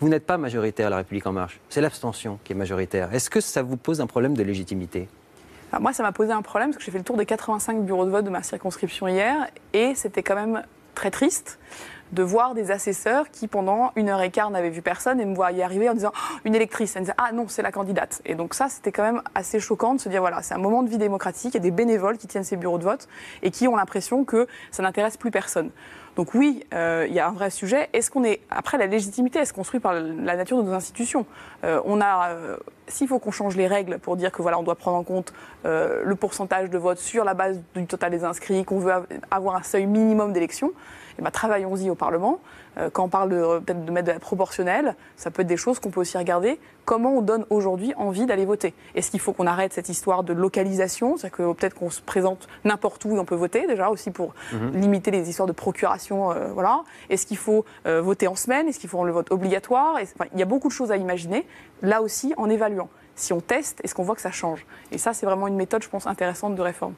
Vous n'êtes pas majoritaire, La République En Marche. C'est l'abstention qui est majoritaire. Est-ce que ça vous pose un problème de légitimité ? Alors moi, ça m'a posé un problème parce que j'ai fait le tour des 85 bureaux de vote de ma circonscription hier et c'était quand même très triste de voir des assesseurs qui, pendant 1h15, n'avaient vu personne et me voyaient arriver en disant oh, « une électrice ». Elle me disait « ah non, c'est la candidate ». Et donc ça, c'était quand même assez choquant de se dire voilà, c'est un moment de vie démocratique, il y a des bénévoles qui tiennent ces bureaux de vote et qui ont l'impression que ça n'intéresse plus personne. Donc oui, il y a un vrai sujet. Est-ce qu'on est après la légitimité, elle se construit par la nature de nos institutions. S'il faut qu'on change les règles pour dire que voilà, on doit prendre en compte le pourcentage de vote sur la base du total des inscrits, qu'on veut avoir un seuil minimum d'élections, eh ben, travaillons-y au Parlement. Quand on parle peut-être de mettre de la proportionnelle, ça peut être des choses qu'on peut aussi regarder. Comment on donne aujourd'hui envie d'aller voter? Est-ce qu'il faut qu'on arrête cette histoire de localisation? C'est-à-dire que peut-être qu'on se présente n'importe où et on peut voter déjà aussi pour limiter les histoires de procuration. Voilà. Est-ce qu'il faut voter en semaine? Est-ce qu'il faut rendre le vote obligatoire? Enfin, il y a beaucoup de choses à imaginer, là aussi en évaluant. Si on teste, est-ce qu'on voit que ça change? Et ça, c'est vraiment une méthode, je pense, intéressante de réforme.